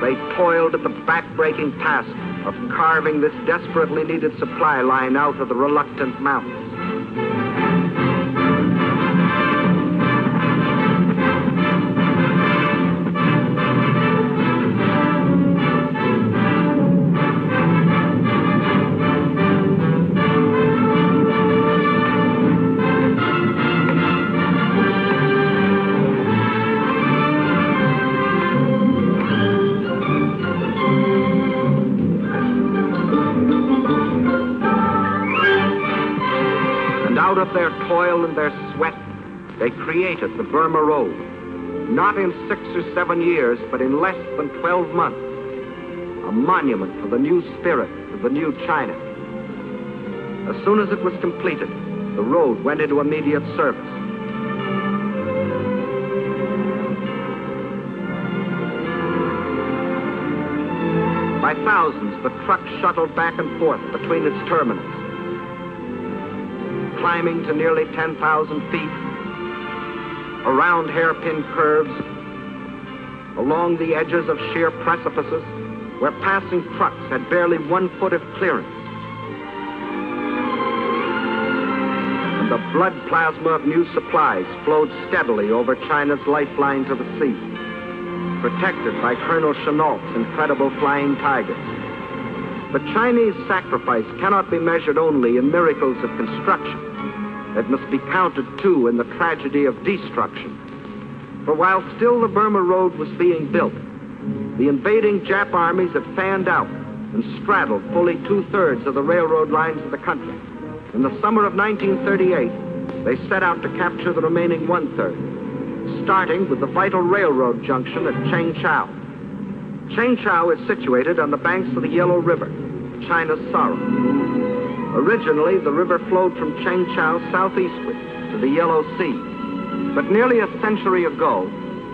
they toiled at the back-breaking task of carving this desperately needed supply line out of the reluctant mountains. Out of their toil and their sweat, they created the Burma Road. Not in 6 or 7 years, but in less than 12 months. A monument to the new spirit of the new China. As soon as it was completed, the road went into immediate service. By thousands, the trucks shuttled back and forth between its terminals, climbing to nearly 10,000 feet, around hairpin curves, along the edges of sheer precipices, where passing trucks had barely 1 foot of clearance. And the blood plasma of new supplies flowed steadily over China's lifeline to the sea, protected by Colonel Chennault's incredible flying tigers. The Chinese sacrifice cannot be measured only in miracles of construction. It must be counted, too, in the tragedy of destruction. For while still the Burma Road was being built, the invading Jap armies had fanned out and straddled fully 2/3 of the railroad lines of the country. In the summer of 1938, they set out to capture the remaining 1/3, starting with the vital railroad junction at Chengchao. Chengchao is situated on the banks of the Yellow River, China's sorrow. Originally, the river flowed from Chengchao southeastward to the Yellow Sea. But nearly a century ago,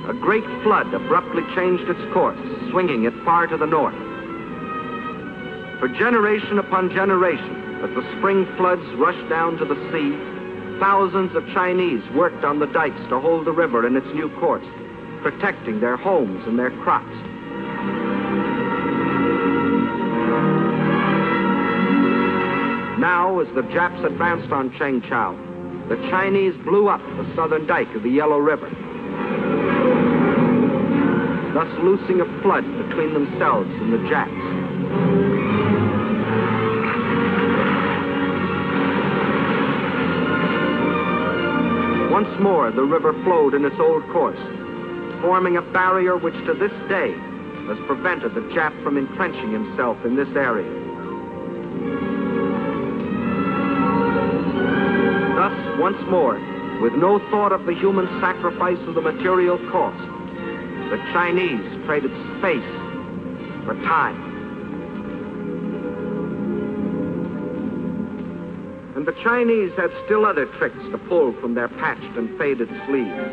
a great flood abruptly changed its course, swinging it far to the north. For generation upon generation, as the spring floods rushed down to the sea, thousands of Chinese worked on the dikes to hold the river in its new course, protecting their homes and their crops. Now, as the Japs advanced on Chengchao, the Chinese blew up the southern dike of the Yellow River, thus loosing a flood between themselves and the Japs. Once more, the river flowed in its old course, forming a barrier which to this day has prevented the Jap from entrenching himself in this area. Thus, once more, with no thought of the human sacrifice of the material cost, the Chinese traded space for time. And the Chinese had still other tricks to pull from their patched and faded sleeves.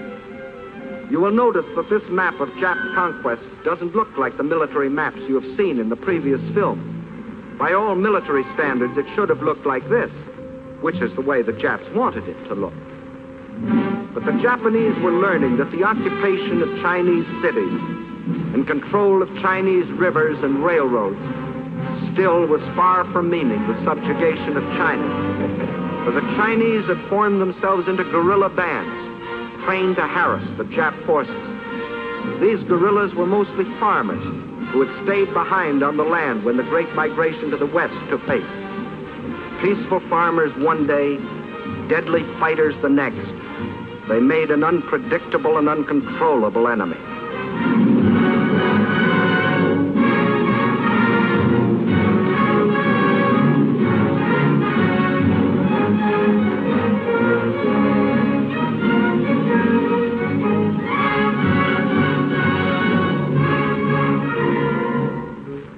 You will notice that this map of Jap conquest doesn't look like the military maps you have seen in the previous film. By all military standards, it should have looked like this, which is the way the Japs wanted it to look. But the Japanese were learning that the occupation of Chinese cities and control of Chinese rivers and railroads still was far from meaning the subjugation of China. For the Chinese had formed themselves into guerrilla bands, trained to harass the Jap forces. These guerrillas were mostly farmers who had stayed behind on the land when the Great Migration to the West took place. Peaceful farmers one day, deadly fighters the next. They made an unpredictable and uncontrollable enemy.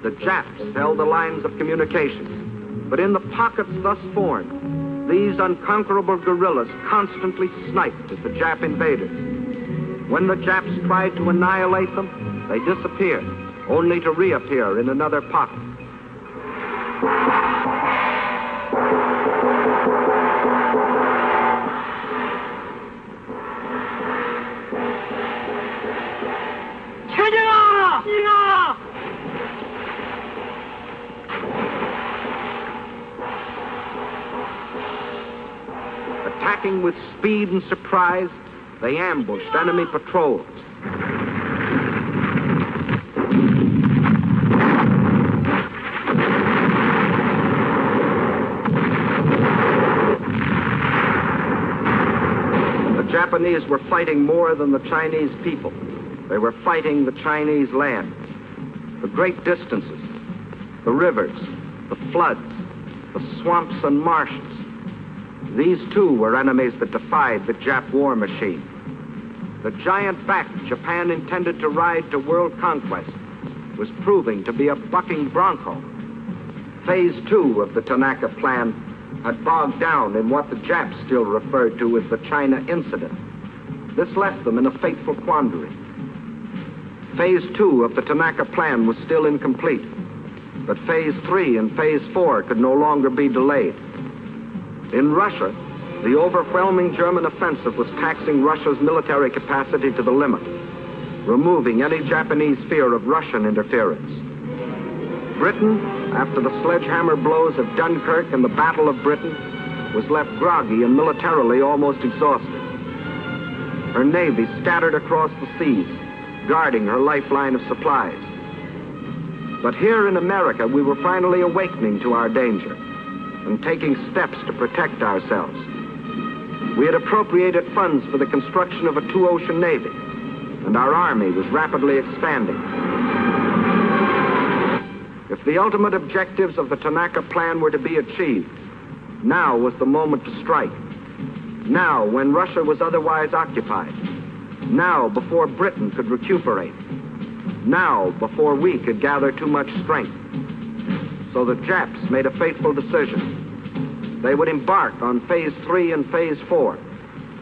The Japs held the lines of communication, but in the pockets thus formed, these unconquerable guerrillas constantly sniped at the Jap invaders. When the Japs tried to annihilate them, they disappeared, only to reappear in another pocket. Check it out! attacking with speed and surprise, they ambushed enemy patrols. The Japanese were fighting more than the Chinese people. They were fighting the Chinese land, the great distances, the rivers, the floods, the swamps and marshes. These too were enemies that defied the Jap war machine. The giant back Japan intended to ride to world conquest was proving to be a bucking bronco. Phase 2 of the Tanaka Plan had bogged down in what the Japs still referred to as the China Incident. This left them in a fateful quandary. Phase 2 of the Tanaka Plan was still incomplete, but Phase 3 and Phase 4 could no longer be delayed. In Russia, the overwhelming German offensive was taxing Russia's military capacity to the limit, removing any Japanese fear of Russian interference. Britain, after the sledgehammer blows of Dunkirk and the Battle of Britain, was left groggy and militarily almost exhausted. Her navy scattered across the seas, guarding her lifeline of supplies. But here in America, we were finally awakening to our danger and taking steps to protect ourselves. We had appropriated funds for the construction of a two-ocean navy, and our army was rapidly expanding. If the ultimate objectives of the Tanaka Plan were to be achieved, now was the moment to strike. Now, when Russia was otherwise occupied. Now, before Britain could recuperate. Now, before we could gather too much strength. So the Japs made a fateful decision. They would embark on Phase 3 and Phase 4,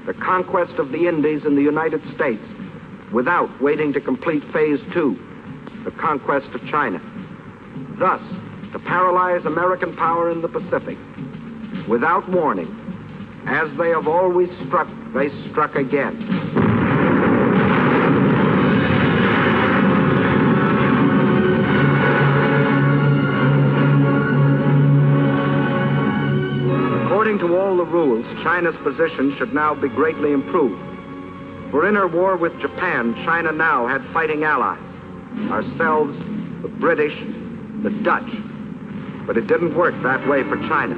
the conquest of the Indies and the United States, without waiting to complete Phase 2, the conquest of China. Thus, to paralyze American power in the Pacific. Without warning, as they have always struck, they struck again. According to all the rules, China's position should now be greatly improved. For in her war with Japan, China now had fighting allies. Ourselves, the British, the Dutch. But it didn't work that way for China.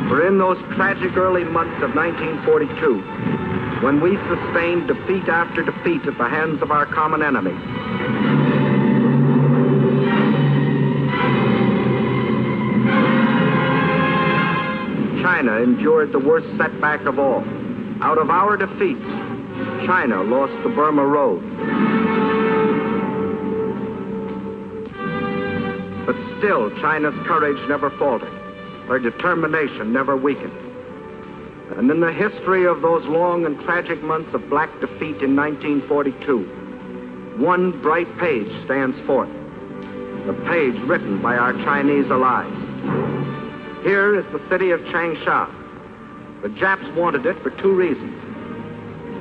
For in those tragic early months of 1942, when we sustained defeat after defeat at the hands of our common enemy, China endured the worst setback of all. Out of our defeats, China lost the Burma Road. But still, China's courage never faltered. Her determination never weakened. And in the history of those long and tragic months of black defeat in 1942, one bright page stands forth. The page written by our Chinese allies. Here is the city of Changsha. The Japs wanted it for two reasons.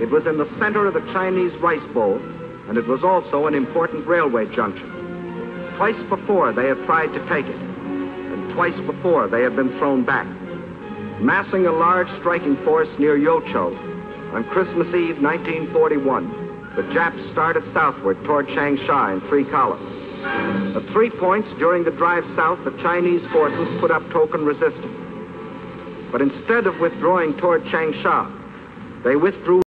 It was in the center of the Chinese rice bowl, and it was also an important railway junction. Twice before they had tried to take it, and twice before they had been thrown back. Massing a large striking force near Yocho, on Christmas Eve 1941, the Japs started southward toward Changsha in 3 columns. At 3 points during the drive south, the Chinese forces put up token resistance. But instead of withdrawing toward Changsha, they withdrew